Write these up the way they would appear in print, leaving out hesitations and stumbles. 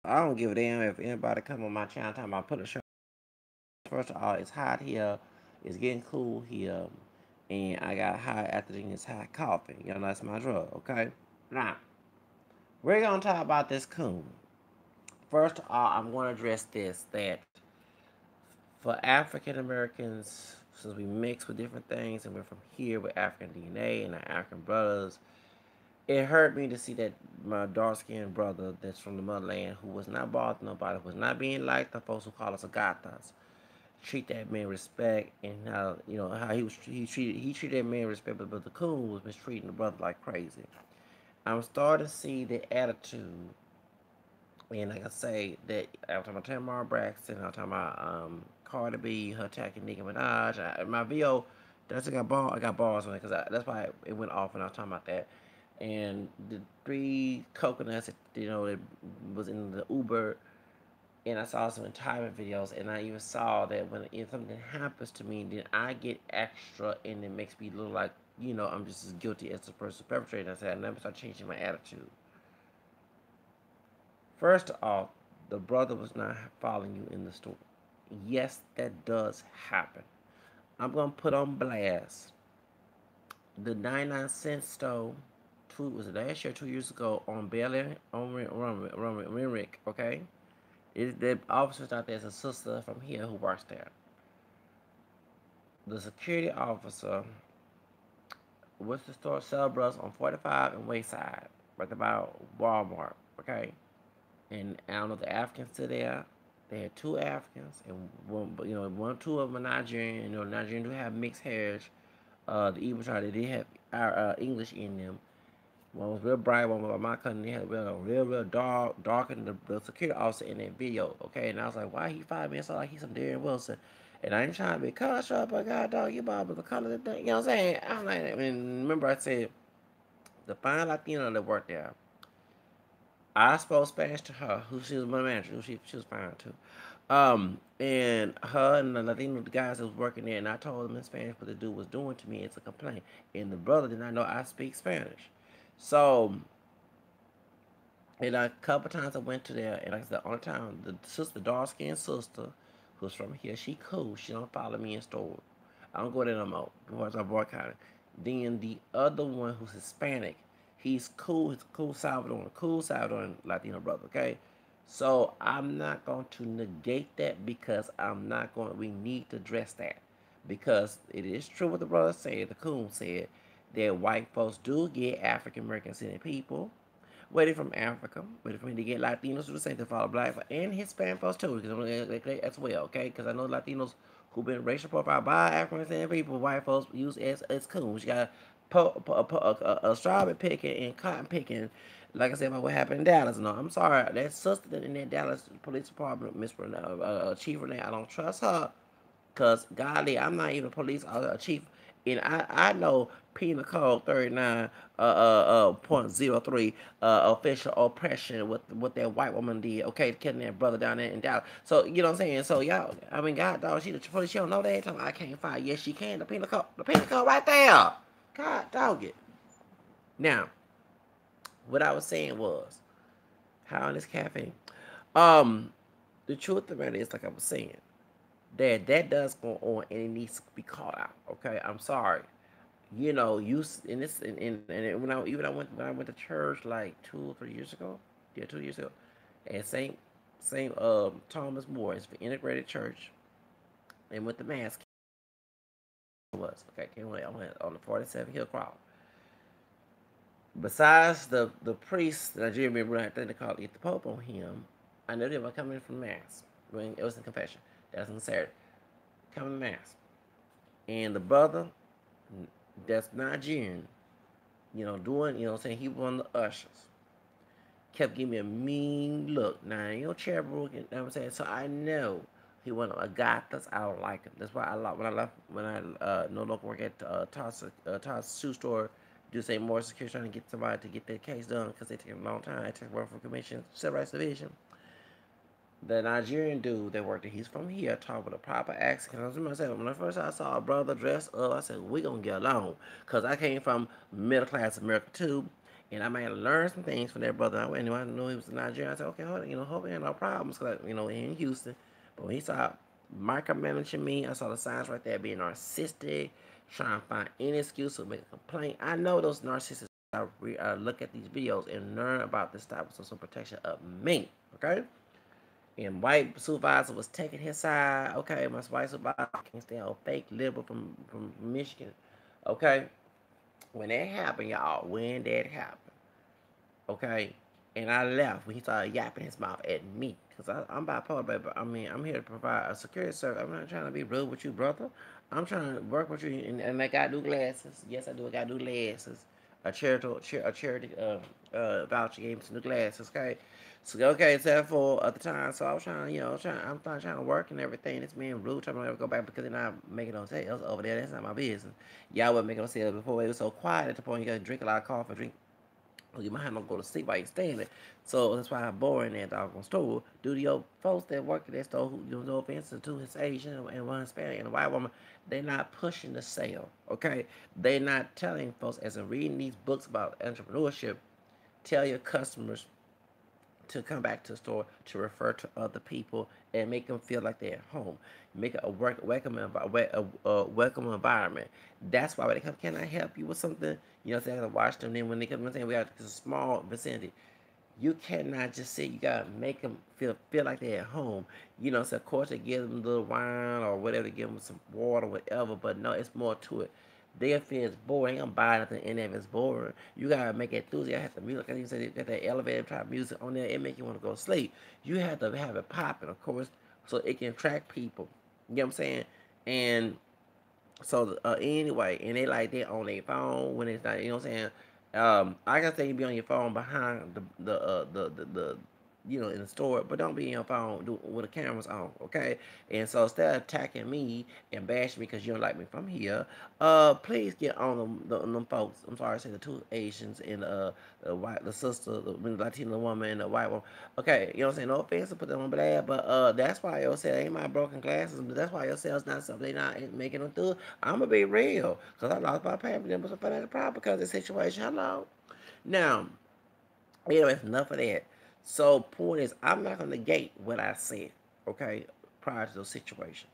I don't give a damn if anybody come on my channel talking about put a shirt. First of all, it's hot here. It's getting cool here. And I got high after drinking this hot coffee. You know, that's my drug, okay? Now, we're going to talk about this coon. First of all, I'm going to address this that for African Americans, since we mix with different things and we're from here with African DNA and our African brothers, it hurt me to see that my dark skinned brother that's from the motherland who was not bothering nobody, was not being like the folks who call us agatas, treat that man respect and how how he treated that man respect, but the coon was mistreating the brother like crazy. I'm starting to see the attitude, and like I say that I'm talking about Tamar Braxton, I'm talking about Cardi B, her attacking Nicki Minaj. My video, that's I got balls on it because that's why it went off when I was talking about that. And the three coconuts, that was in the Uber, and I saw some entitlement videos, and I even saw that when if something happens to me, then I get extra, and it makes me look like I'm just as guilty as the person perpetrating. I said I never start changing my attitude. First off, the brother was not following you in the store. Yes, that does happen. I'm gonna put on blast the 99-cent stove. Was it last year, 2 years ago on Bel Air on Renwick? Okay, the officers out there is a sister from here who works there. The security officer was the store Celebros on 45 and Wayside, right about Walmart. Okay, and I don't know if the Africans still there. They had two Africans, and two of them are Nigerian. Nigerians do have mixed heritage. The evil tribe, they did have our English in them. One was real bright, one was my cousin. They had real dark, and the security officer in that video. Okay, and I was like, why he 5 minutes? So like he's some Darren Wilson. And I ain't trying to be cuss up, but God dog, you about the color of the thing. You know what I'm saying? I'm like, I mean, remember I said the fine Latino that worked there. I spoke Spanish to her, who she was my manager, who she was fine too. And her and the Latino guys that was working there, and I told them in Spanish what the dude was doing to me. It's a complaint, and the brother did not know I speak Spanish. So, and a couple times I went to there, and like I said, the only time the sister, dark skinned sister, who's from here, she cool. She don't follow me in store. I don't go there no more because I boycotted. Then the other one who's Hispanic, he's cool. He's a cool Salvadoran Latino brother. Okay, so I'm not going to negate that because I'm not going. We need to address that because it is true what the brother said. The coon said that white folks do get African American descendant people whether from Africa, whether from to get Latinos to the same to follow black and Hispanic folks too, as well, okay? Because I know Latinos who've been racial profiled by African American people, white folks use as coons. You got a strawberry picking and cotton picking, like I said about what happened in Dallas. No, I'm sorry, that sister in that Dallas Police Department, Miss Chief Renee, I don't trust her. Cause golly, I'm not even police chief, and I know penal code 39 .03 official oppression what that white woman did. Okay, killing that brother down there in Dallas. So you know what I'm saying. So y'all, I mean, God dog, she the police. She don't know that. I can't fight. Yes, she can. The penal code right there. God dog it. Now, what I was saying was how in this cafe, um, the truth of the matter is like I was saying that does go on and it needs to be called out. Okay, I'm sorry. You in this and when I went to church like 2 or 3 years ago, yeah, 2 years ago, at Saint Thomas More, it's the integrated church, and with the mass was okay. I went on the 47 Hill Crowd. Besides the priest, the Nigerian member, I think they called it the Pope on him. I knew they were coming from mass when it was in confession. That was on Saturday. Coming to mass. And the brother that's Nigerian, doing, saying he one of the ushers, kept giving me a mean look. Now, charitable, you know what I'm saying? So I know he wasn't a guy that's I don't like him. That's why when I no longer work at Toss shoe store, do say more security trying to get somebody to get their case done because they take a long time. I take work for commission, civil rights division. The Nigerian dude that worked there, he's from here, talking with a proper accent. I was myself, when I first I saw a brother dressed up, I said, we gonna get along. Because I came from middle class America too. And I might have learned some things from that brother. I knew he was in Nigeria. I said, okay, hold on, hope he had no problems, cause in Houston. But when he saw micromanaging me, I saw the signs right there being narcissistic, trying to find any excuse to make a complaint. I know those narcissists look at these videos and learn about this type of social protection of me. Okay. And white supervisor was taking his side. Okay, my white supervisor can't stand a fake liberal from Michigan. Okay, when that happened, y'all, when that happened, okay, and I left when he started yapping his mouth at me. Because I'm bipolar, baby. I mean, I'm here to provide a security service. I'm not trying to be rude with you, brother. I'm trying to work with you and make I do glasses. Yes, I do. I got to do glasses. A charity voucher gave me some new glasses, okay? So, okay, so therefore, at the time, so I was trying, I'm trying to work and everything. This man rude, trying to never go back because they're not making no sales over there. That's not my business. Y'all wasn't making no sales before. It was so quiet at the point you got to drink a lot of coffee, drink you might not go to sleep while you staying there. So that's why I'm boring that doggone store. Due to your folks that work at that store, who no offense to his Asian and one Hispanic and a white woman, they're not pushing the sale. Okay, they're not telling folks as in reading these books about entrepreneurship. Tell your customers to come back to the store to refer to other people and make them feel like they're at home. Make it a welcome environment. That's why when they come, can I help you with something? I gotta watch them. Then when they come and say we got this small vicinity, you cannot just sit. You gotta make them feel like they're at home. So of course they give them a little wine or whatever, they give them some water, whatever. But no, it's more to it. They feel it's boring. Ain't gonna buy nothing in there if it's boring. You gotta make it enthusiastic. Have the music. Like you said, you got that elevator type music on there. It make you want to go to sleep. You have to have it popping, of course, so it can attract people. You know what I'm saying? And so anyway, and they like they on their phone when it's not. You know what I'm saying? I can say you be on your phone behind the in the store, but don't be in your phone with the cameras on, okay? And so instead of attacking me and bashing me because you don't like me from here, please get on them folks. I'm sorry, I say the two Asians and the sister, the Latino woman and the white woman. Okay, you know what I'm saying? No offense to put them on blast, but that's why your sale ain't my broken glasses. But that's why your sale's not something they not making them through. I'm gonna be real, cause I lost my payment. There was a financial problem because of the situation. Hello. Now, anyway, enough of that. So, point is, I'm not going to negate what I said, okay, prior to those situations.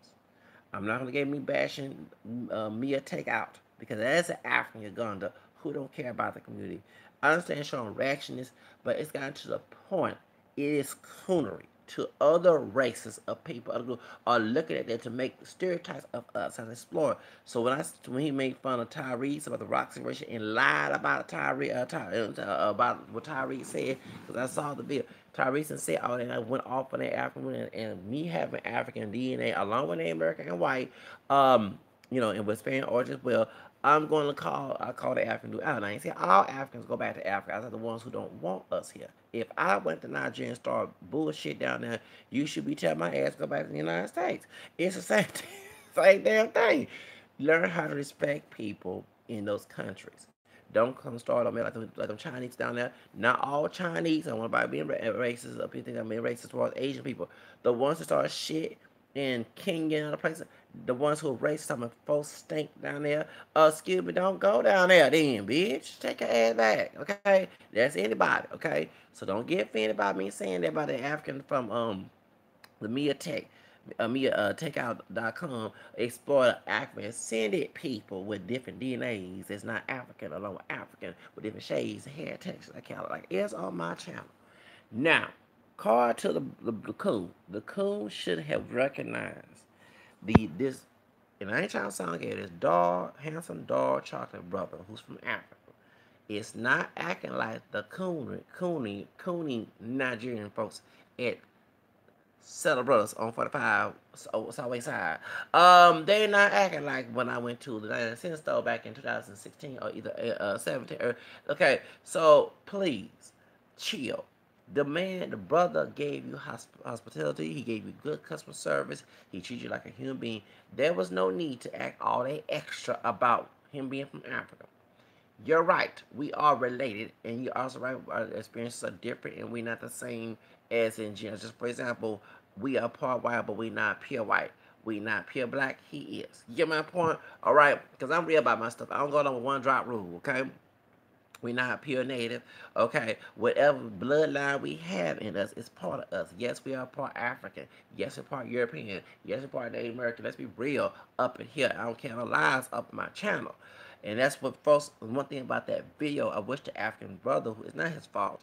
I'm not going to get me bashing Mia Takeout because that's an African Uganda who don't care about the community. I understand showing reactionist, but it's gotten to the point. It is coonery to other races of people are looking at that to make stereotypes of us as explore. So when he made fun of Tyrese about the rock situation and lied about about what Tyrese said, because I saw the video, Tyrese said all that, and I went off on that African woman, and me having African DNA along with the American and white, and with Spanish origin as well. I call the African dude out. And I ain't say all Africans go back to Africa. I said the ones who don't want us here. If I went to Nigeria and started bullshit down there, you should be telling my ass to go back to the United States. It's the same same damn thing. Learn how to respect people in those countries. Don't come start on me like them Chinese down there. Not all Chinese. I want to being racist. People think I'm being racist towards Asian people. The ones that start shit in Kenya and other places, the ones who race some of folks stink down there. Excuse me, don't go down there then, bitch. Take your ass back, okay? That's anybody, okay? So don't get offended by me saying that about the African from the Mia Tech. Takeout.com explore African ascended people with different DNAs that's not African along with African with different shades and hair textures. I count like it's on my channel. Now, card to the Coon. The Coon should have recognized this, and I ain't trying to sound gay, this handsome dark chocolate brother who's from Africa. It's not acting like the Cooney Nigerian folks at Settle Brothers on 45 Southwest Side. They're not acting like when I went to the 99 cent store back in 2016 or either 17. Okay, so please chill. The brother gave you hospitality. He gave you good customer service. He treated you like a human being. There was no need to act all that extra about him being from Africa. You're right. We are related, and you're also right. Our experiences are different, and we're not the same as in general. Just for example, we are part white, but we not pure white. We not pure black. He is. You get my point? All right? Because I'm real about my stuff. I don't go down with one drop rule. Okay? We're not pure native. Okay, whatever bloodline we have in us is part of us. Yes, we are part African. Yes, we're part European. Yes, we're part Native American. Let's be real up in here. I don't care no lies up my channel. And that's what folks, one thing about that video, I wish the African brother, who is not his fault,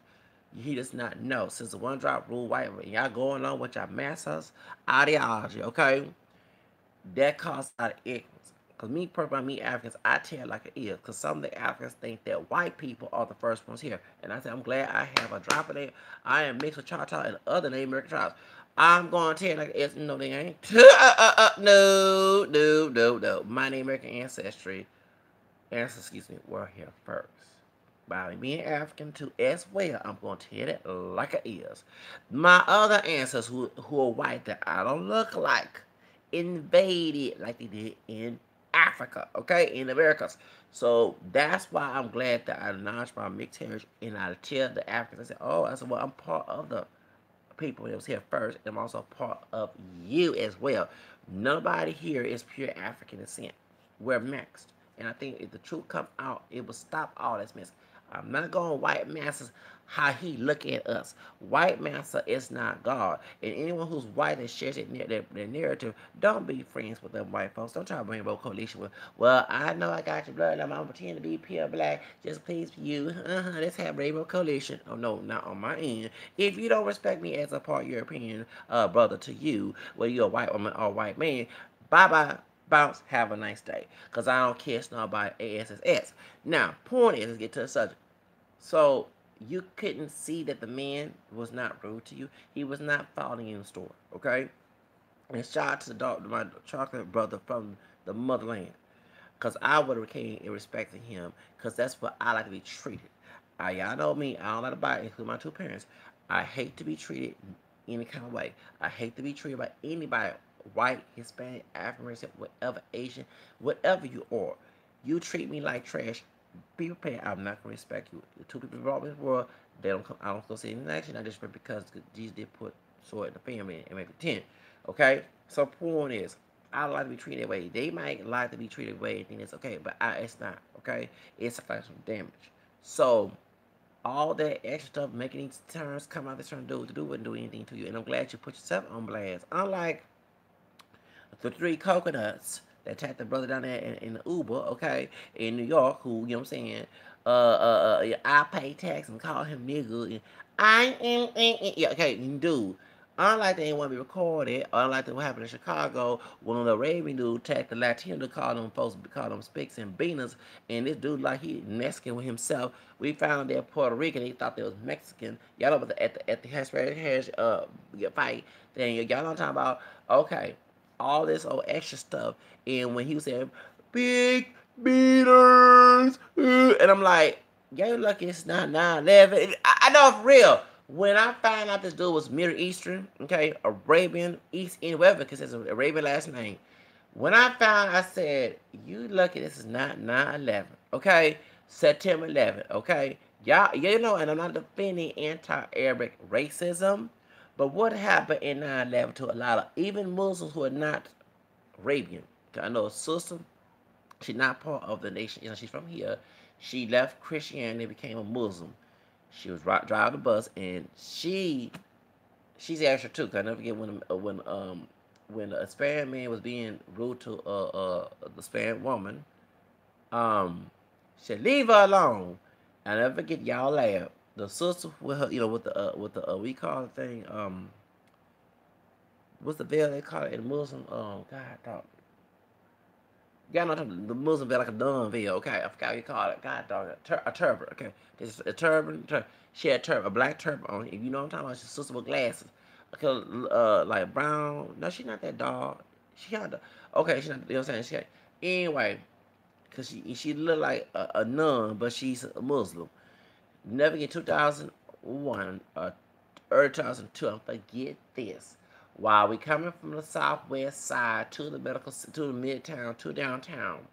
he does not know. Since the one drop rule white, y'all going on with your masters ideology, okay? That causes a lot of ignorance. Because me, personally, me Africans, I tell like it is. Because some of the Africans think that white people are the first ones here. And I said, I'm glad I have a drop of that. I am mixed with Choctaw and other Native American tribes. I'm going to tell you like it is. No, they ain't. No, no, no, no. My Native American ancestors, were here first. By being African too as well, I'm going to tell it like it is. My other ancestors who are white that I don't look like invaded like they did in Africa, okay, in the Americas. So that's why I'm glad that I acknowledge my mixed heritage and I tell the Africans, I said, oh, I said, well, I'm part of the people that was here first, and I'm also part of you as well. Nobody here is pure African descent. We're mixed. And I think if the truth come out, it will stop all this mess. I'm not going white masters how he look at us. White master is not God. And anyone who's white that shares their narrative, don't be friends with them white folks. Don't try to bring rainbow coalition with, well, I know I got your blood, and I'm going to pretend to be pure black. Just please you. Let's have rainbow coalition. Oh, no, not on my end. If you don't respect me as a part European brother to you, whether you're a white woman or a white man, bye-bye. Bounce, have a nice day. Because I don't kiss nobody ASSS. Now, point is, let's get to the subject. So, you couldn't see that the man was not rude to you. He was not following you in the store, okay? And shout out to the dog, my chocolate brother from the motherland. Because I would have came and respected him. Because that's what I like to be treated. Y'all know me. I don't like to buy it, including my two parents. I hate to be treated any kind of way. I hate to be treated by anybody, white, Hispanic, African American, whatever, Asian, whatever you are. You treat me like trash, be prepared. I'm not gonna respect you. The two people brought me in the world, they don't come. I don't go see any action. I just because Jesus did put sword in the family and make it 10. Okay. So point is, I like to be treated that way. They might like to be treated that way and think it's okay, but it's not. Okay. It's like some damage. So all that extra stuff, making these turns come out this turn to do wouldn't do anything to you. And I'm glad you put yourself on blast. Unlike the three coconuts that attacked the brother down there in the Uber, okay, in New York, who, you know what I'm saying, I pay tax and call him nigga, and yeah, okay, dude. Unlike they didn't want to be recorded, unlike what happened in Chicago, when the Arabian dude attacked the Latino to call them folks, call them Spicks and Beaners, and this dude, like he Mexican with himself, we found they're Puerto Rican, they thought they was Mexican. Y'all know at the hash fight, then y'all know what I'm talking about, okay, all this old extra stuff. And when he was saying, big beaters, and I'm like, yeah, you're lucky it's not 9/11. I know for real. When I found out this dude was Middle Eastern, okay, Arabian, East Indian, whatever, because it's an Arabian last name. When I found, I said, you lucky this is not 9/11, okay? September 11th, okay? Y'all, you know, and I'm not defending anti-Arabic racism, but what happened in 9/11 to a lot of even Muslims who are not Arabian? I know a sister, she's not part of the nation. You know, she's from here. She left Christianity and became a Muslim. She was driving the bus, and she's extra too. Cause I never forget when a Spanish man was being rude to the Spanish woman. She said, "Leave her alone." I never forget, y'all laugh. The sister with her, with the we call the thing, what's the veil they call it in Muslim? God, dog. Y'all know the Muslim veil like a dumb veil. Okay, I forgot what you call it. God, dog, a turban. Okay, this is a turban. She had a black turban on. If you know what I'm talking about, she's sister with glasses. Okay, like brown. No, she's not that dog. She had the. Okay, she's not. You know what I'm saying? Anyway, cause she look like a nun, but she's a Muslim. Never get 2001 or early 2002. I forget this. While we coming from the southwest side to the midtown to downtown,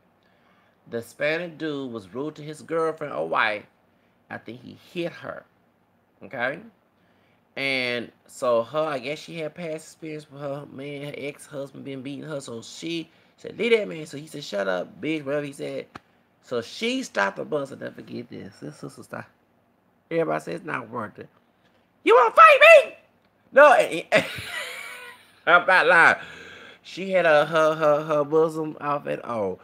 the Hispanic dude was rude to his girlfriend or wife. I think he hit her. Okay, and so I guess she had past experience with her man, her ex-husband been beating her. So she said, "Leave that man." So he said, "Shut up, bitch," whatever he said. So she stopped the bus and never forget this. This sister stopped. Everybody says it's not worth it. You want to fight me? No, I'm not lying. She had her bosom outfit on.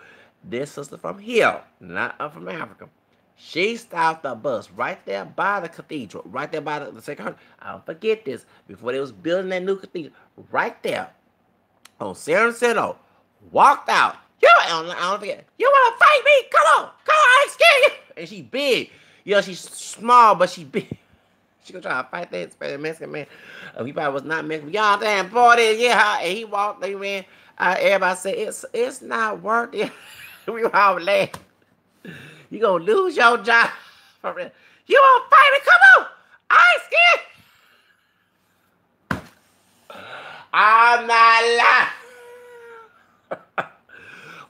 This sister from here, not from Africa. She stopped the bus right there by the cathedral, right there by the Sacred Heart. I'll forget this. Before they was building that new cathedral, right there on San Jacinto, walked out. I don't forget. You want to fight me? Come on, I ain't scared you. And she big. You know, she's small, but she big. She gonna try to fight that Spanish Mexican man. He probably was not Mexican. Y'all damn party, yeah. And he walked, they ran. Everybody said it's not worth it. We all laugh. You gonna lose your job. You wanna fight me? Come on. I ain't scared. I'm not lying.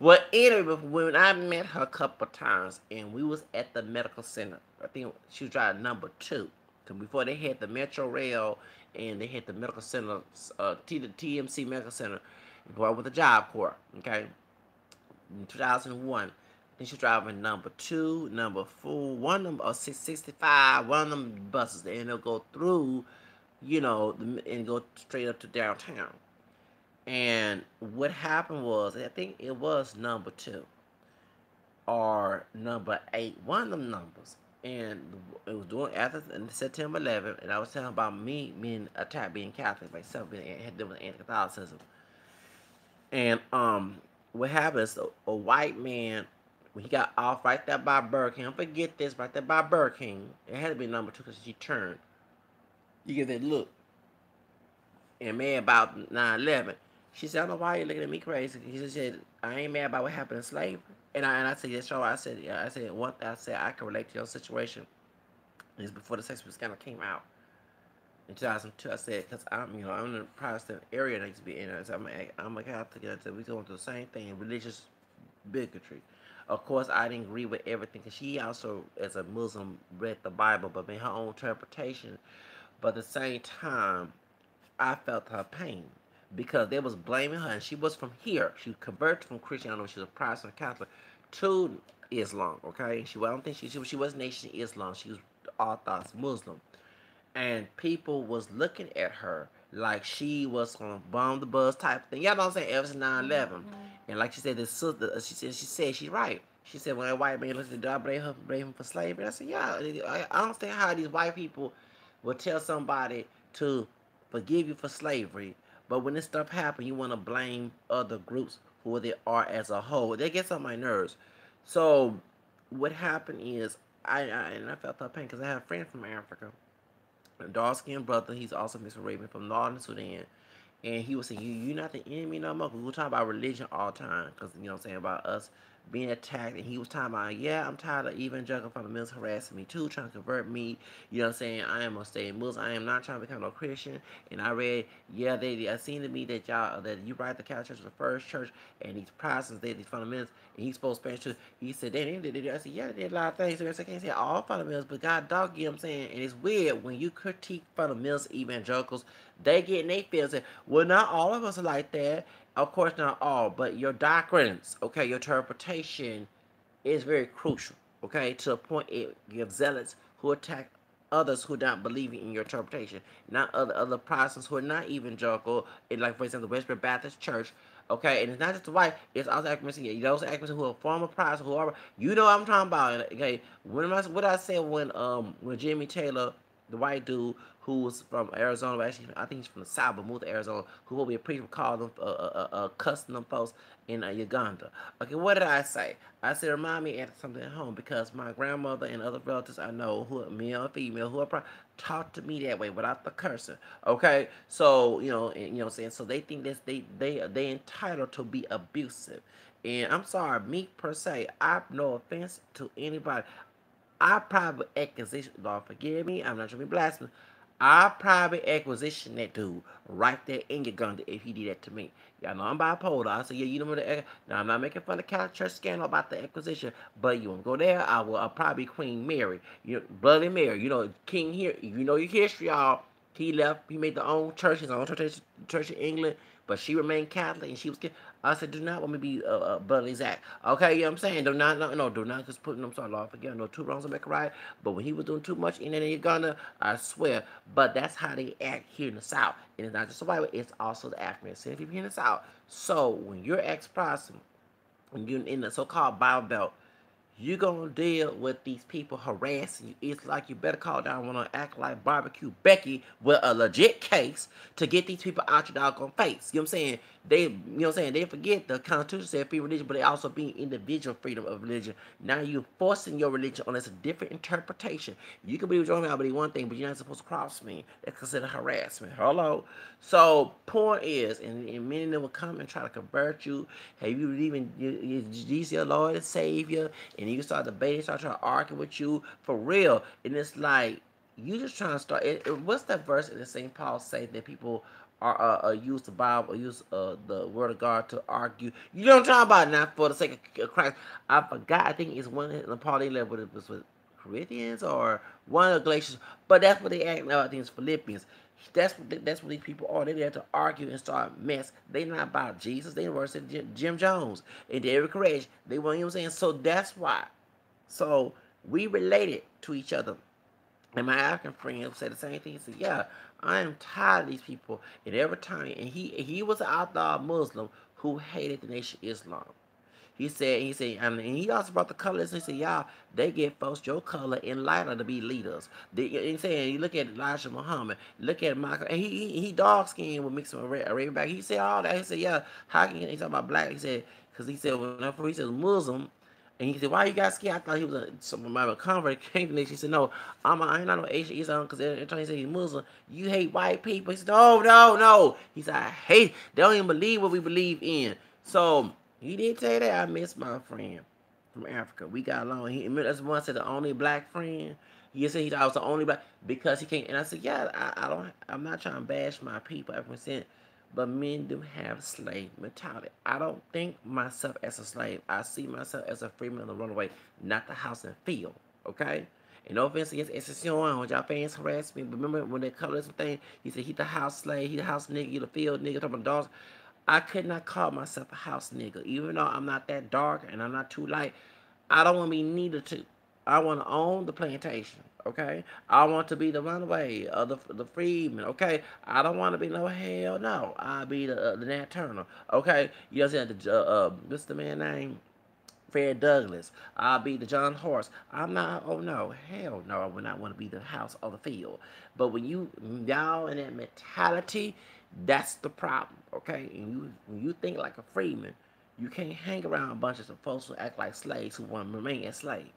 Well, anyway, when I met her a couple of times, and we was at the medical center, I think she was driving number 2. Cause before they had the Metro Rail and they had the medical center, the TMC Medical Center, before I went to Job Corps, okay, in 2001. Then she was driving number 2, number 4, one number 665, one of them buses, and they'll go through, and go straight up to downtown. And what happened was, I think it was number 2 or number 8, one of them numbers. And it was doing after September 11th, and I was telling about me being attacked, being Catholic, myself being there was anti-Catholicism. And what happened is a white man, when he got off right there by Burger King, don't forget this, right there by Burger King, it had to be number 2 because she turned. You get that look. And mad about 9/11. She said, I don't know why you're looking at me crazy. He just said, I ain't mad about what happened in slavery. And I said, yes, sure. I said, one thing I said, I can relate to your situation. It's before the sex scandal came out in 2002. I said, because I'm in the Protestant area that I used to be in. So I'm a Catholic. I said, we going through the same thing, religious bigotry. Of course, I didn't agree with everything because she also, as a Muslim, read the Bible but made her own interpretation. But at the same time, I felt her pain because they was blaming her, and she was from here. She converted from Christianity. She was a Protestant Catholic to Islam. Okay, I don't think she was Nation Islam. She was Orthodox Muslim, and people was looking at her like she was gonna bomb the bus type thing. Y'all know what I'm saying? Ever since 9/11, and like she said, this sister, she said she's right. She said when a white man looks at the dog, blame him for slavery. I said, yeah, I don't understand how these white people will tell somebody to forgive you for slavery, but when this stuff happens, you want to blame other groups who they are as a whole. They get on my nerves. So what happened is I felt that pain because I have a friend from Africa, a dark skinned brother. He's also Mr. Raven from Northern Sudan. And he was saying, you're not the enemy no more. Because we were talking about religion all the time. Because, you know what I'm saying, about us being attacked. And he was talking about, yeah, I'm tired of evangelical fundamentals harassing me too, trying to convert me. You know what I'm saying? I am a stay Muslim. I am not trying to become no Christian. And I read, yeah, I seen to me that that you write the Catholic Church is the first church. And these Protestants, these fundamentals. And he spoke Spanish too. He said, they did. I said, yeah, they did a lot of things. So I can't say all fundamentals, but God dog, you know what I'm saying? And it's weird when you critique fundamentals, evangelicals, they get in their feelings. Well, not all of us are like that. Of course, not all, but your doctrines, okay, your interpretation is very crucial, okay, to a point it gives zealots who attack others who don't believe in your interpretation, not other Protestants who are not evangelical, in like for example the Western Baptist Church, okay, and it's not just the white, it's also academics, those academics who are former Protestants, who are, what I'm talking about, okay, what I said when Jimmy Taylor, the white dude who was from Arizona, actually I think he's from the South, but moved to Arizona, who will be a preacher, called them, cussing them folks in Uganda. Okay, what did I say? I said, remind me of something at home because my grandmother and other relatives I know, who are male and female, who are taught to me that way without the cursing. Okay, so what I'm saying. So they think that they entitled to be abusive, and I'm sorry, me per se, I have no offense to anybody. I probably acquisition, Lord forgive me, I'm not trying to be blasphemous. I probably acquisition that dude right there in Uganda if he did that to me. Y'all know I'm bipolar. I say, yeah, you know what? Now, I'm not making fun of Catholic Church scandal about the acquisition, but you want to go there, I'll probably Queen Mary. Bloody Mary. King here, you know your history, y'all. He left, he made the own church, his own church Church of England, but she remained Catholic and she was. I said, do not want me to be bloody Zach. Okay, you know what I'm saying? Do not, no, do not just put, I'm sorry, Lord, forgive, no two wrongs will make a right. But when he was doing too much in there, Uganda, I swear. But that's how they act here in the South. And it's not just the white, it's also the African descendant people here in the South. So when you're ex-Protestant, when you're in the so-called Bible Belt, you're going to deal with these people harassing you. It's like you better call down want to act like Barbecue Becky with a legit case to get these people out your doggone face. You know what I'm saying? They forget the Constitution said free religion, but they also being individual freedom of religion. Now you're forcing your religion on us a different interpretation. You can believe what you're believe one thing, but you're not supposed to cross me. That's considered harassment. Hello? So, point is, and many of them will come and try to convert you. Have you believe in Jesus, your Lord and Savior? And you start debating, start trying to argue with you for real. And it's like, you just trying to start. What's that verse in the St. Paul say that people are use the Bible, or use the Word of God to argue? You know what I'm talking about? Not for the sake of Christ. I forgot. I think it's one in the Pauline letter, it was with Corinthians or one of the Galatians. But that's what they act now. I think it's Philippians. That's what these people are. They there to argue and start mess. They not about Jesus. They worse than Jim Jones and David Courage. They want, you know what I'm saying? So that's why. So we related to each other. And my African friend said the same thing. He said, yeah, I am tired of these people. And every time, and he was an outlaw Muslim who hated the nation Islam. And he also brought the colors. He said, y'all, they get folks your color and lighter to be leaders. He saying, you look at Elijah Muhammad, look at Michael, and he dark skinned with mixing with red back. He said all that. He said, yeah, how can he talking about black? He said, because he said, whenever he said Muslim, and he said, why you got scared? I thought he was a convert. Came to me. She said, no, I ain't not no Asian Islam, because every time he said he's Muslim, you hate white people. He said, no, no, no. He said, I hate, they don't even believe what we believe in. So, he did say that. I miss my friend from Africa. We got along. That's one said the only black friend. He said he thought I was the only black because he can't. And I said, yeah, I don't. I'm not trying to bash my people, African descent, but men do have slave mentality. I don't think myself as a slave. I see myself as a freeman on the runaway, not the house and field. Okay. And no offense against SSC when y'all fans harass me. But remember when they covered this thing, he said he the house slave, he the house nigga, he the field nigga, talking about dogs. I could not call myself a house nigga. Even though I'm not that dark and I'm not too light, I don't want to be neither two. I want to own the plantation, okay? I want to be the runaway of the freedman, okay? I don't want to be no hell no. I'll be the Nat Turner, okay? You know what I'm saying? What's the man name? Fred Douglass. I'll be the John Horse. I'm not, oh no, hell no, I would not want to be the house or the field. But when y'all in that mentality, that's the problem, okay? And when you think like a freeman, you can't hang around a bunch of folks who act like slaves who want to remain as slaves.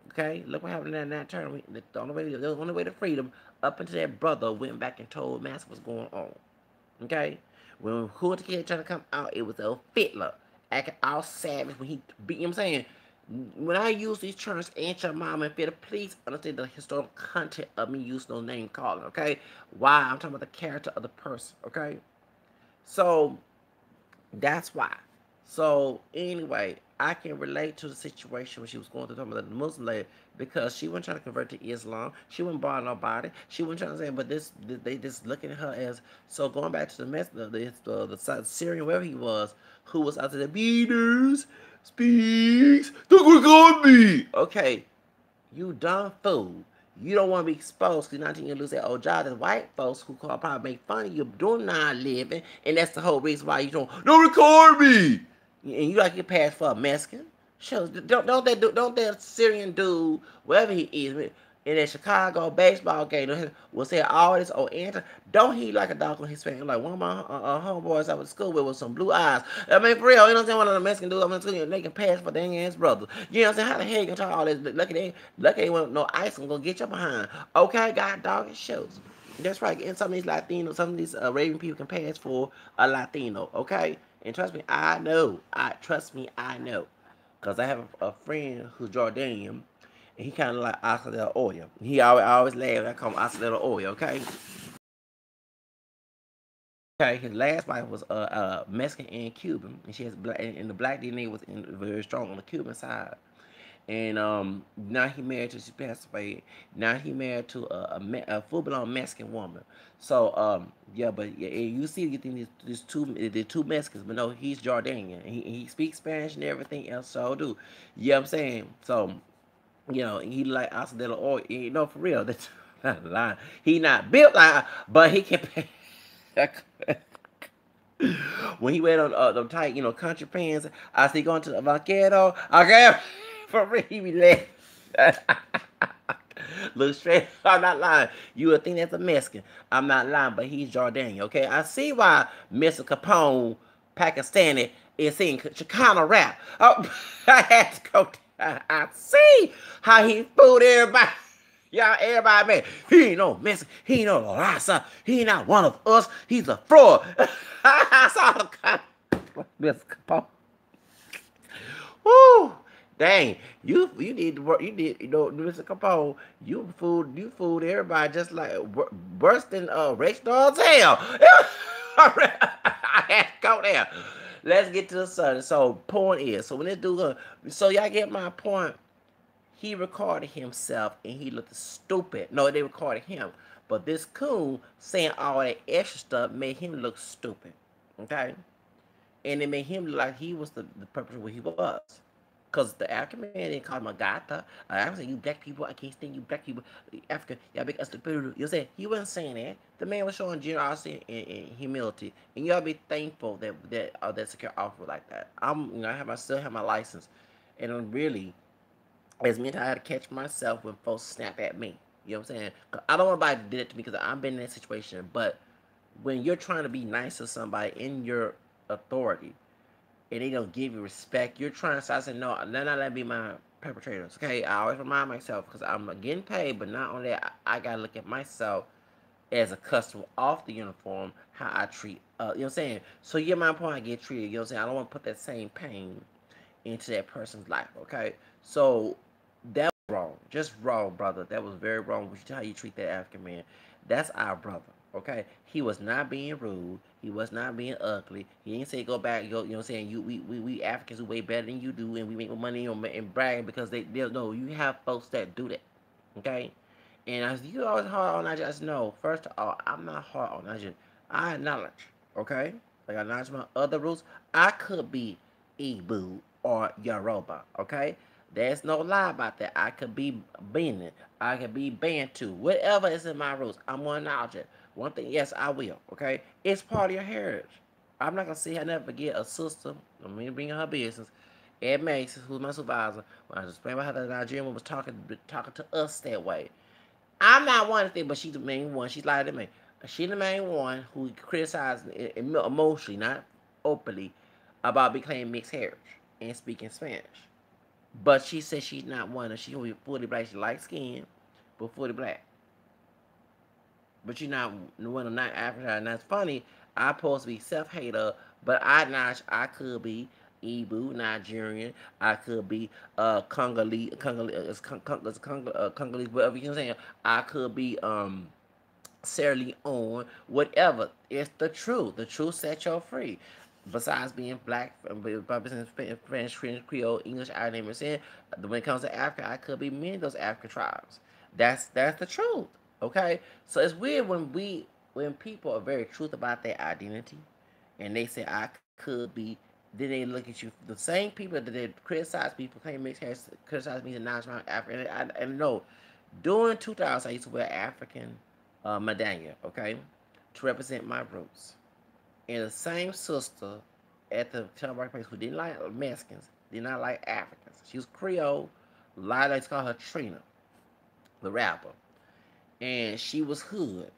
Okay? Look what happened in that turn. The only way to freedom, up until that brother went back and told Master what's going on. Okay? When Who the Kid tried to come out, it was a fiddler acting all savage when he beat, you know what I'm saying? When I use these terms, Aunt Your Mama and Fiddler, please understand the historical content of me using no name calling, okay? Why? I'm talking about the character of the person, okay? So, that's why. So, anyway, I can relate to the situation when she was going through talking about the Muslim lady because she wasn't trying to convert to Islam. She wasn't barring nobody. She wasn't trying to say, but they just looking at her as, so going back to the Syrian, wherever he was, who was out there, the beaters, speaks, the quick on me. Okay, you dumb fool. You don't want to be exposed because you're not going to lose that old job. There's white folks who call probably make fun of you doing non-living, and that's the whole reason why you don't record me. And you like to get passed for a Mexican. Sure, don't that Syrian dude, wherever he is, in that Chicago baseball game, will say all this old answer. Don't he like a dog on his face? Like one of my homeboys I went to school with some blue eyes. I mean, for real, you know what I'm saying? One of the Mexican dudes, I'm in school, they can pass for dang ass brother. You know what I'm saying? How the hell you gonna talk all this? Lucky they want no ice and gonna get you behind. Okay, God, dog, it shows. That's right. And some of these Latinos, some of these Arabian people can pass for a Latino. Okay, and trust me, I know. I know. Cause I have a friend who's Jordanian, and he kind of like Oscar oil. He always laugh. I call him Oscar oil. Okay. Okay. His last wife was Mexican and Cuban, and she has black, and the black DNA was very strong on the Cuban side. And now he married to, she passed away. Now he married to a full blown Mexican woman. So yeah, but yeah, you see, you think these the two Mexicans, but no, he's Jordanian. He speaks Spanish and everything else. So do, yeah, I'm saying. So he like Occidental oil. For real, that's not a lie. He not built like, but he can pay. When he wear them tight, country pants, I see going to the vaquero. Okay, for real, he be laughing. Look straight. I'm not lying. You would think that's a Mexican. I'm not lying, but he's Jordanian. Okay, I see why Mr. Capone, Pakistani, is singing Chicano rap. Oh, I had to go. I see how he fooled everybody. Y'all, everybody, man, he ain't no Mexican. He ain't no Rasa. He ain't not one of us. He's a fraud. I saw the Mr. Capone. Woo! Dang, you need to work. You need, Mr. Capone. You fooled everybody just like bursting Rich Dog's hell. I had to go there. Let's get to the sun. So point is, so when this dude, so y'all get my point. He recorded himself and he looked stupid. No, they recorded him, but this Coon saying all that extra stuff made him look stupid. Okay, and it made him look like he was the perpetrator where he was. Because the African man didn't call him a gata. I was saying, you black people, I can't stand you black people. Africa, y'all make us the people. You saying he wasn't saying that. The man was showing generosity and humility, and y'all be thankful that secure offer like that. Still have my license, and I'm really, as meant I had to catch myself when folks snap at me. You know what I'm saying? 'Cause I don't want nobody to do it to me because I've been in that situation. But when you're trying to be nice to somebody in your authority, and they don't give you respect, you're trying to say, I said, no, let not that be my perpetrators. Okay, I always remind myself because I'm getting paid, but not only that, I gotta look at myself as a customer off the uniform, how I treat, you know what I'm saying? So yeah, my point, I get treated. You know what I'm saying? I don't want to put that same pain into that person's life. Okay, so that was wrong, just wrong, brother. That was very wrong. How you treat that African man. That's our brother. Okay, he was not being rude. He was not being ugly. He didn't say go back. You know what I'm saying? We Africans are way better than you do, and we make more money and bragging because they no. You have folks that do that. Okay, and as you always hard on Nigeria, I just know. First of all, I'm not hard on Nigeria. I acknowledge. Okay, like I acknowledge my other roots. I could be Igbo or Yoruba. Okay, there's no lie about that. I could be Benin. I could be Bantu. Whatever is in my roots, I'm gonna acknowledge it. One thing, yes, I will. Okay, it's part of your heritage. I'm not gonna see. I never forget a sister. I'm gonna bring her business. Ed Mason, who's my supervisor, when I was explaining about how the Nigerian woman was talking to us that way. I'm not one thing, but she's the main one. She's like to me. She's the main one who criticized emotionally, not openly, about becoming mixed heritage and speaking Spanish. But she said she's not one, and she will be fully black. She light skin, but fully black. But you're not one of not African. And that's funny. I'm supposed to be self hater, but I could be Igbo, Nigerian. I could be Congolese, whatever you know what I'm saying. I could be Sierra Leone, whatever. It's the truth. The truth sets you free. Besides being black, French, Creole, English, I name it. When it comes to Africa, I could be many of those African tribes. That's the truth. Okay, so it's weird when people are very truth about their identity, and they say I could be. Then they look at you. The same people that they criticize people, claim mixed hair, criticize me as non African. And no, during 2000, I used to wear African medallion, okay, to represent my roots. And the same sister at the telemarketing place who didn't like Mexicans, did not like Africans. She was Creole. A lot of us call her Trina, the rapper. And she was hood.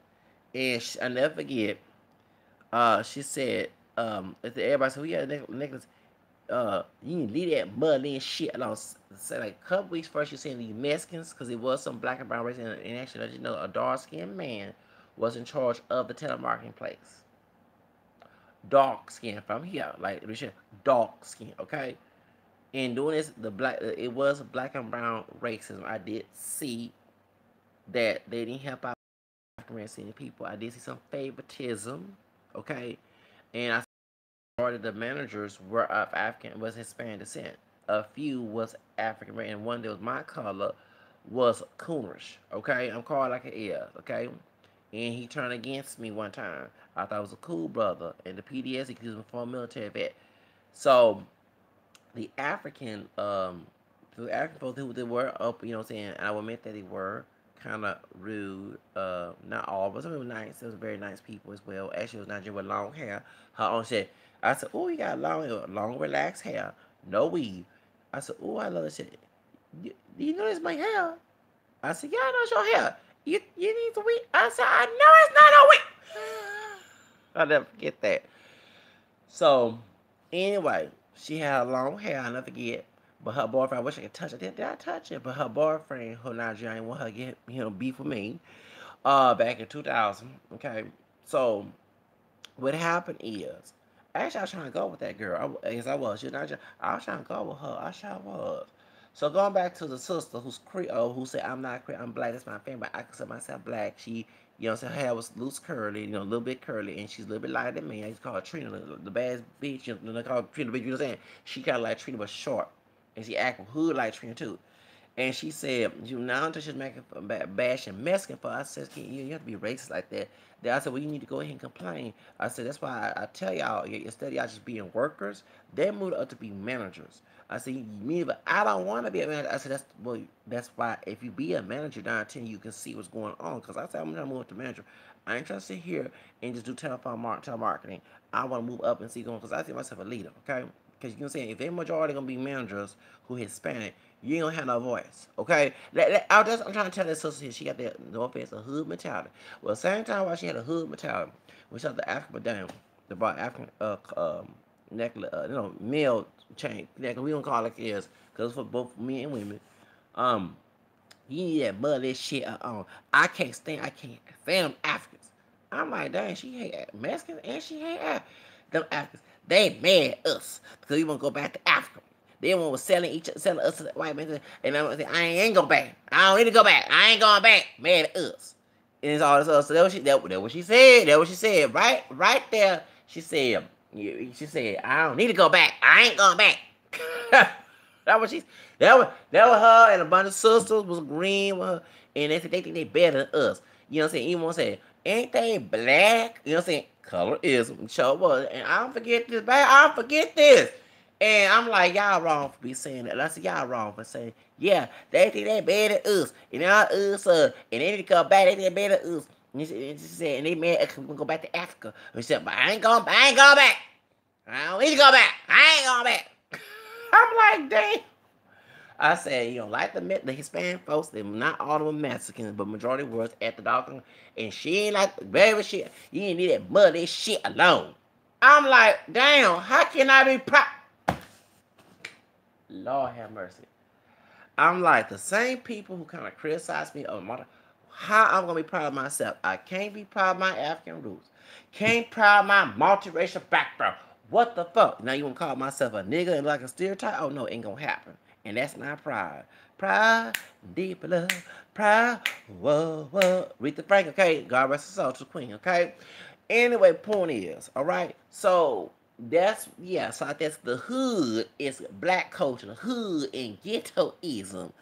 And I never forget, she said, everybody said, we got a necklace. You need to leave that mud and shit alone. Say like a couple weeks first, you saying these Mexicans, because it was some black and brown race, and actually, a dark skinned man was in charge of the telemarketing place. Dark skin from here, like dark skin, okay. And doing this, it was black and brown racism. I did see that they didn't help out African people. I did see some favoritism, okay, and I started the managers were of African was Hispanic descent. A few was African American, and one that was my color was Coonerish. Okay, I'm called like it is. Okay, and he turned against me one time. I thought it was a cool brother, and the PDS he accused me for a military vet. So the African folks who they were up, you know what I'm saying, I will admit that they were kind of rude. Not all, but some of them were nice. There was very nice people as well. Actually, it was Nigerian with long hair. Her own shit. I said, "Oh, you got long, relaxed hair, no weave." I said, "Oh, I love this shit. You know this my hair?" I said, "Yeah, I know it's your hair. You need to weave." I said, "I know it's not a weave." I'll never forget that. So, anyway, she had long hair, I'll never forget. But her boyfriend, I wish I could touch it. Did I touch it? But her boyfriend, who Nigerian, want her to get beef with me. Back in 2000. Okay, so what happened is, actually, I was trying to go with that girl. Yes, I was. She was Nigerian. I was trying to go with her. I sure was. So going back to the sister who's Creole, who said I'm not Creole, I'm black. That's my family, but I consider myself black. She, you know, her hair was loose curly, a little bit curly, and she's a little bit lighter than me. I used to call her Trina, the bad bitch. They call her Trina, bitch. You know what I'm saying? She kind of like Trina, but short, and she acted hood like Trina too. And she said, "You now until she's making bashing Mexican for." I said, "You have to be racist like that." Then I said, "Well, you need to go ahead and complain." I said, "That's why I tell y'all, instead of y'all just being workers, they moved up to be managers." I said, "Me, but I don't want to be a manager." I said, That's why if you be a manager down 10, you can see what's going on." Because I said, "I'm gonna move up to manager. I ain't trying to sit here and just do telemarketing. I want to move up and see going because I see myself a leader, okay?" Because you know what I'm saying? If they majority gonna be managers who Hispanic, you ain't gonna have no voice, okay? I'm trying to tell this sister here, she got that, no offense, a hood mentality. Well, same time while she had a hood mentality, we saw the African down, the bought African necklace, male chain necklace. We don't call it like it is, because it's for both men and women. Um, you need that mother shit on. I can't stand them Africans. I'm like, dang, she hate Mexicans and she hate them Africans. They mad at us because we want to go back to Africa. They want to selling us to the white man, and I'm saying, I ain't going back. I don't need to go back. I ain't going back. Mad at us. And it's all this other. So that what she said. That what she said. Right there. She said, I don't need to go back. I ain't going back. that was she. That was her and a bunch of sisters was agreeing with her, and they said they think they better than us. You know what I'm saying? Even want to say, ain't they black? You know what I'm saying? Colorism, sure was. And I don't forget this, baby. I don't forget this. And I'm like, y'all wrong for be saying that. And I said, y'all wrong for saying, yeah, they think they better than us. And all us, and they need to come back, they think they better than us. And she said, and they mad because we go back to Africa. And she said, but I ain't going back. I don't need to go back. I ain't going back. I'm like, dang. I said, like the Hispanic folks, they're not all of them Mexicans, but majority was at the dog. And she ain't like, baby, shit, you ain't need that muddy shit alone. I'm like, damn, how can I be proud? Lord have mercy. I'm like, the same people who kind of criticize me on how I'm going to be proud of myself. I can't be proud of my African roots. Can't proud of my multiracial background. What the fuck? Now you want to call myself a nigga and like a stereotype? Oh, no, it ain't going to happen. And that's not pride. Pride, deep love, pride, whoa, whoa. Aretha Frank, okay? God rest her soul to the queen, okay? Anyway, point is, all right? So, so that's the hood is black culture, the hood and ghettoism.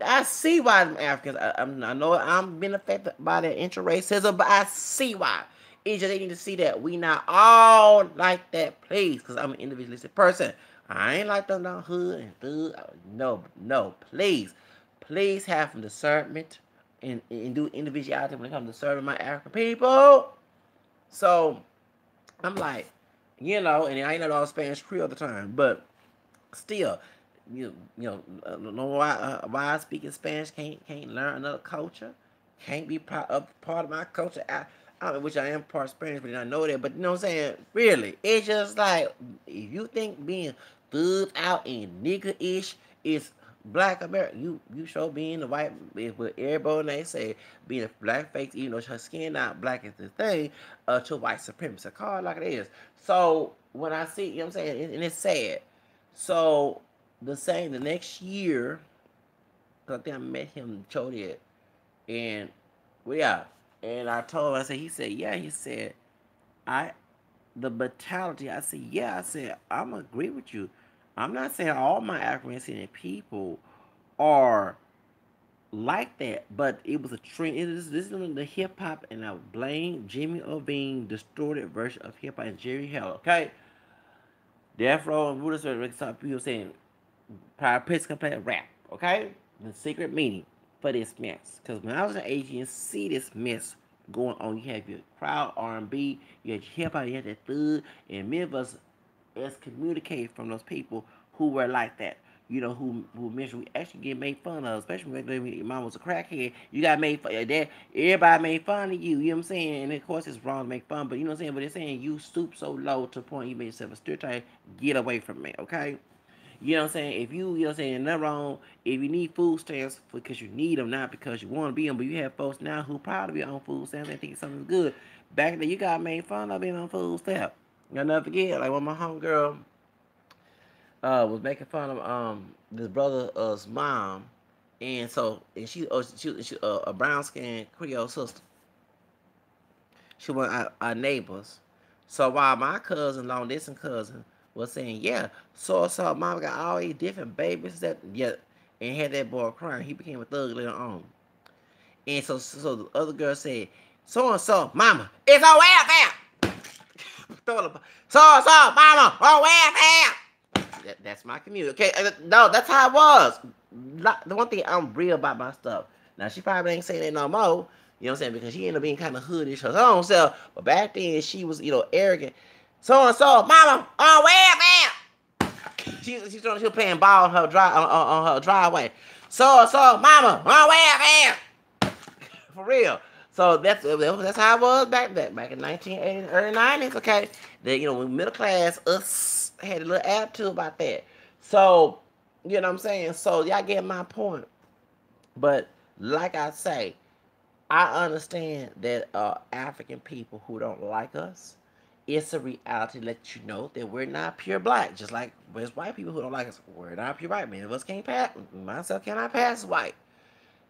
I see why them Africans. I know I'm being affected by that inter-racism, but I see why. It's just they need to see that we not all like that, please, because I'm an individualistic person. I ain't like them down hood and thug. No, please have some discernment and do individuality when it comes to serving my African people. So I'm like, and I ain't know all Spanish Creole at the time, but still, know why I speak in Spanish can't learn another culture, can't be part of my culture. I which I am part Spanish, but I know that. But you know what I'm saying? Really, it's just like if you think being thugged out and nigga ish is black America, you show being the white with everybody they say being a black face, even though her skin not black is the thing, to white supremacy. Call it like it is. So when I see, you know what I'm saying, and it's sad. So the next year, cause I think I met him Chodiet, and well, yeah, and I told him, he said, yeah, he said, the mentality, I said, yeah, I said, I'm agree with you. I'm not saying all my African descendant people are like that, but it was a trend. This is the hip hop, and I blame Jimmy Iovine distorted version of hip hop and Jerry Heller. Okay, Death Row and Buddha Sweat, people saying prior pitch complete rap. Okay, the secret meaning for this mess. Because when I was an age, you see this mess going on. You have your crowd R&B, you had your hip hop, you had that thug, and many of us excommunicated from those people who were like that. You know, who mentioned we actually get made fun of, especially when your mom was a crackhead. You got made fun of that. Everybody made fun of you. You know what I'm saying? And of course, it's wrong to make fun, but you know what I'm saying? But they're saying you stoop so low to the point you made yourself a stereotype. Get away from me, okay? You know what I'm saying? If you know what I'm saying, nothing wrong. If you need food stamps because you need them, not because you want to be them, but you have folks now who proud to be on food stamps and think something's good. Back then, you got made fun of being on food stamps. I'll never forget, like when my homegirl was making fun of this brother's mom, and so and she a brown skinned Creole sister. She was our neighbors. So while my cousin, long distance cousin, was saying, yeah, so mama got all these different babies that yeah, and had that boy crying. He became a thug later on. And so the other girl said, so and so, mama, it's on welfare. So and so, mama, on welfare. That's my community. Okay, no, that's how it was. The one thing I'm real about my stuff. Now she probably ain't saying that no more. You know what I'm saying? Because she ended up being kind of hoodish her own self. But back then she was, arrogant. So and so, mama, on welfare. She was playing ball on her on her driveway. So and so, mama, on welfare. For real. So that's how it was back in 1980s, early 90s. Okay, that middle class us had a little attitude about that. So you know what I'm saying. So y'all get my point. But like I say, I understand that African people who don't like us, it's a reality to let you know that we're not pure black. Just like there's white people who don't like us, we're not pure white. Many of us can't pass. Myself cannot pass white.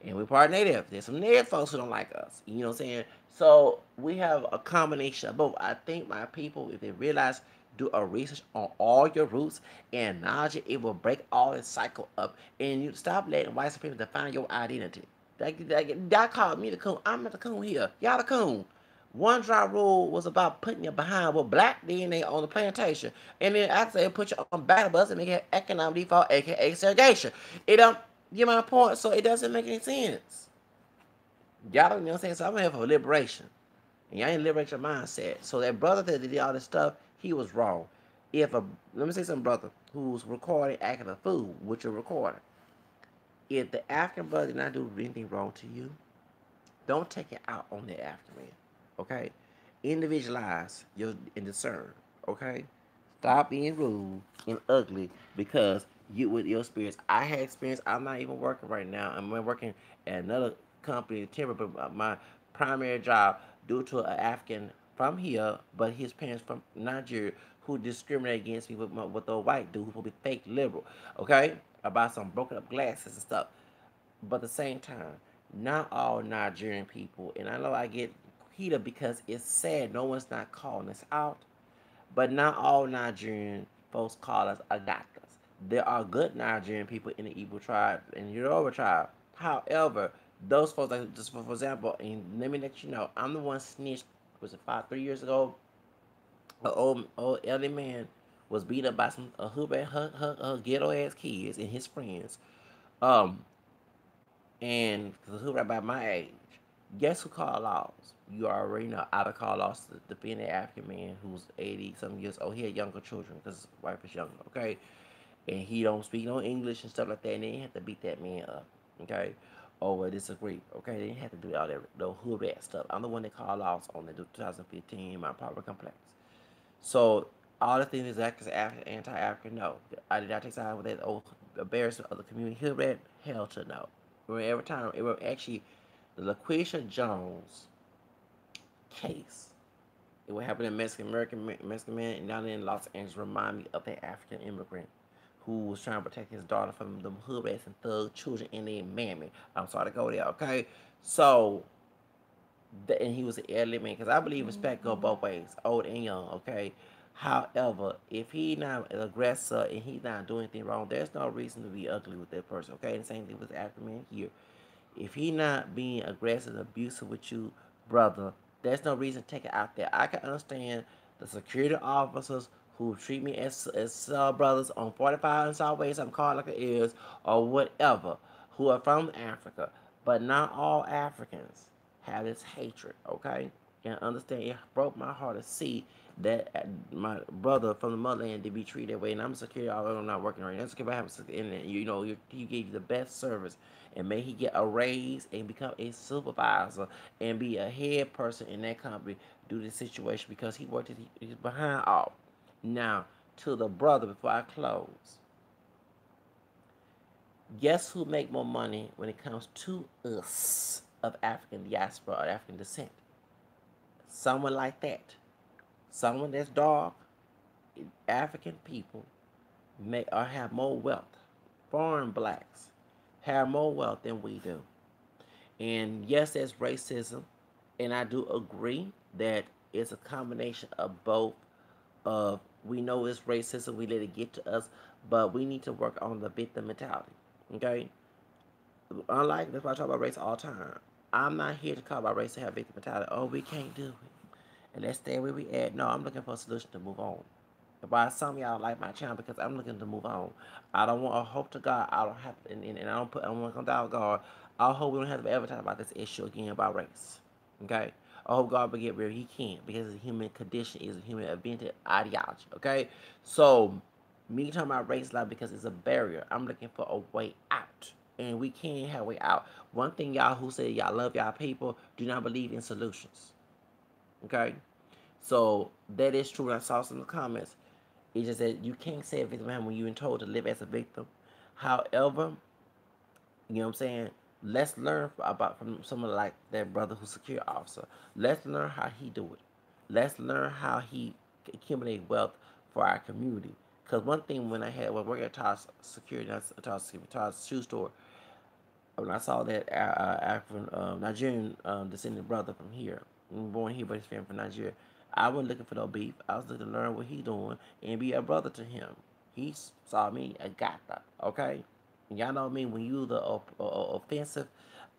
And we're part native. There's some native folks who don't like us. You know what I'm saying? So we have a combination of both. I think my people, if they realize, do a research on all your roots and acknowledge it, it will break all this cycle up. And you stop letting white supremacists define your identity. That called me the coon. I'm not the coon here. Y'all the coon. One drop rule was about putting you behind with black DNA on the plantation. And then after they put you on battle bus and make it economic default, aka segregation. It don't get my point, so it doesn't make any sense. Y'all don't know what I'm saying? So I'm here for liberation. And y'all ain't liberate your mindset. So that brother that did all this stuff, he was wrong. If a let me say something, brother, who's recording acting a fool, which you're recording. If the African brother did not do anything wrong to you, don't take it out on the African man. Okay? Individualize your and discern. Okay? Stop being rude and ugly because you with your experience. I had experience. I'm not even working right now. I'm working at another company, temporary, but my primary job due to an African from here, but his parents from Nigeria who discriminate against me with a white dude who be fake liberal. Okay, about some broken up glasses and stuff. But at the same time, not all Nigerian people, and I know I get heated because it's sad no one's not calling us out, but not all Nigerian folks call us Agatas. There are good Nigerian people in the Igbo tribe and Yoruba tribe. However, those folks, like just for example, and let me let you know, I'm the one snitched. Was it 3 years ago? An old elderly man was beat up by some her ghetto ass kids and his friends. Um, and because who right by my age, guess who called laws? You already know. I would call laws to defend the African man who's 80 some years old. He had younger children because his wife is younger. Okay, and he don't speak no English and stuff like that. And they didn't have to beat that man up. Okay, over disagree. Okay, they didn't have to do all that the hood rat stuff. I'm the one that called laws on the 2015 in my apartment complex. So all the things is actors anti-African. No, I did not take side with that old embarrassment of the community. Hood rat, hell to no. Every time it was actually the LaQuisha Jones case. It would happen in Mexican man down in Los Angeles. Remind me of that African immigrant who was trying to protect his daughter from the hood rats and thug children and their mammy. I'm sorry to go there, okay? So, and he was an elderly man because I believe respect go both ways, old and young, okay? However, if he not an aggressor and he's not doing anything wrong, there's no reason to be ugly with that person. Okay, and the same thing with the African man here. If he not being aggressive and abusive with you, brother, there's no reason to take it out there. I can understand the security officers who treat me as brothers on 45 and Southways, I'm called like it is, or whatever, who are from Africa. But not all Africans have this hatred, okay? And understand it broke my heart to see that my brother from the motherland to be treated that way. And I'm a security officer, I'm not working right now. That's okay, and you know, he gave you the best service. And may he get a raise and become a supervisor and be a head person in that company due to the situation because he worked he's behind all. Now, to the brother before I close, guess who make more money when it comes to us of African diaspora or African descent? Someone like that. Someone that's dark, African people may or have more wealth. Foreign blacks have more wealth than we do. And yes, there's racism, and I do agree that it's a combination of both. Of we know it's racism, we let it get to us, but we need to work on the victim mentality. Okay, unlike that's why I talk about race all the time. I'm not here to call about race to have victim mentality. Oh, we can't do it, and let's stay where we at. No, I'm looking for a solution to move on. Why some of y'all like my channel because I'm looking to move on. I don't want. I hope to God I don't have to, and I don't put. I don't want to come down God. I hope we don't have to ever talk about this issue again about race. Okay. I hope God will get rid of. He can't because the human condition is a human invented ideology. Okay. So me talking about race life because it's a barrier. I'm looking for a way out. And we can't have a way out. One thing y'all who say y'all love y'all people do not believe in solutions. Okay? So that is true. I saw some of the comments. It's just that you can't say a victim when you've been told to live as a victim. However, you know what I'm saying? Let's learn about from someone like that brother who's a security officer. Let's learn how he do it. Let's learn how he accumulate wealth for our community. Because one thing when I had when working at Toss Security, Toss Shoe Store, when I saw that African Nigerian descendant brother from here, born here but his family from Nigeria, I wasn't looking for no beef. I was looking to learn what he doing and be a brother to him. He saw me a gata, okay? And y'all know me when you the offensive,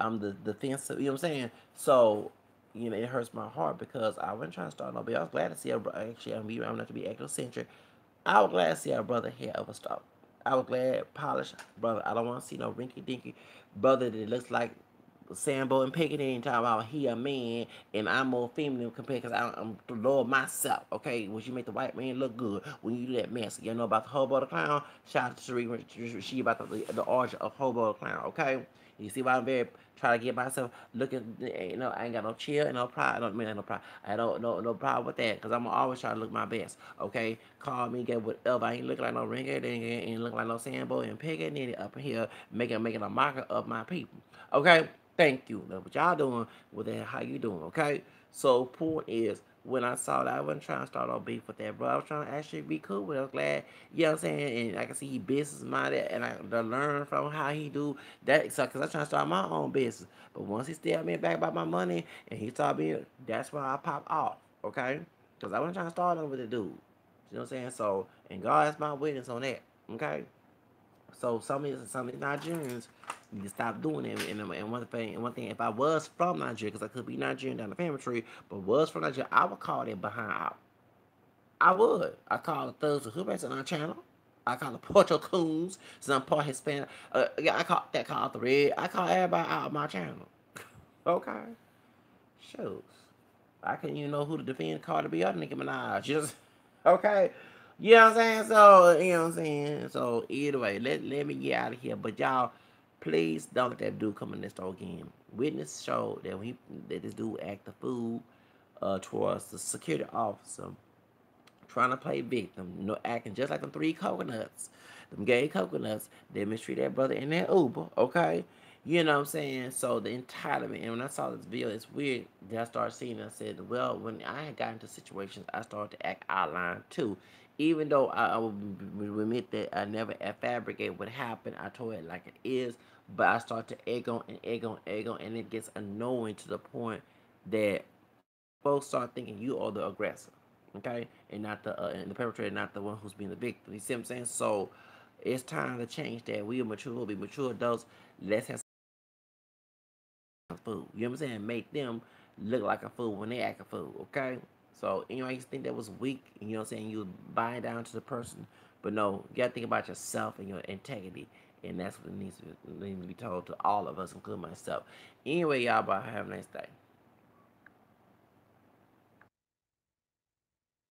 I'm the defensive. You know what I'm saying? So you know it hurts my heart because I wasn't trying to start no beef. I was glad to see a actually I'm not to be ethnocentric. I was glad to see our brother here overstock. I was glad polished brother. I don't want to see no rinky dinky brother that looks like Sambo and Pickett talking about he a man and I'm more feminine compared because I'm the Lord myself. Okay, when you make the white man look good when you do that mess. You know about the Hobo the Clown? Shout out to Sheree. She about the origin of Hobo the Clown. Okay, you see why I'm very trying to get myself looking. You know, I ain't got no chill and no pride. I don't mean no pride. I don't no problem with that because I'm always trying to look my best. Okay, call me, get whatever. I ain't looking like no ringer, ain't looking like no Sambo and Pickett up here making a marker of my people. Okay. Thank you. That's what y'all doing with that. How you doing? Okay. So point is, when I saw that, I wasn't trying to start off beef with that, bro. I was trying to actually be cool with it. I was glad, you know what I'm saying? And I can see he business minded, and I to learn from how he do that. So, cause I'm trying to start my own business. But once he stabbed me back about my money, and he started being, that's when I pop off. Okay. Cause I wasn't trying to start over with the dude. You know what I'm saying? So, and God is my witness on that. Okay. So some of these Nigerians need to stop doing it. And one thing, if I was from Nigeria, because I could be Nigerian down the family tree, but was from Nigeria, I would call it behind out. I would. I call the thugs who based on our channel. I call the Porto Coons, since I'm part Hispanic. Yeah, I call that call the red. I call everybody out of my channel. Okay. Shows. I couldn't even know who to defend Carter B. other Nicki Minaj. Just okay. You know what I'm saying? So, you know what I'm saying? So either way, let me get out of here. But y'all, please don't let that dude come in this store again. Witness showed that this dude acted a fool towards the security officer trying to play victim, you know, acting just like them three coconuts, them gay coconuts. They mistreat that brother in that Uber, okay? You know what I'm saying? So the entitlement, and when I saw this video, it's weird that I started seeing it. I said, well, when I had gotten into situations, I started to act outline too. Even though I will admit that I never fabricate what happened, I told it like it is, but I start to egg on and egg on, egg on, and it gets annoying to the point that folks start thinking you are the aggressor. okay, and the perpetrator, not the one who's being the victim. You see what I'm saying? So it's time to change that. We are mature, we'll be mature adults. Let's have some food. You know what I'm saying? Make them look like a fool when they act a fool, okay? So anyway, you think that was weak, you know what I'm saying? You buy down to the person, but no, you gotta think about yourself and your integrity, and that's what needs to be told to all of us, including myself. Anyway, y'all, bye. Have a nice day.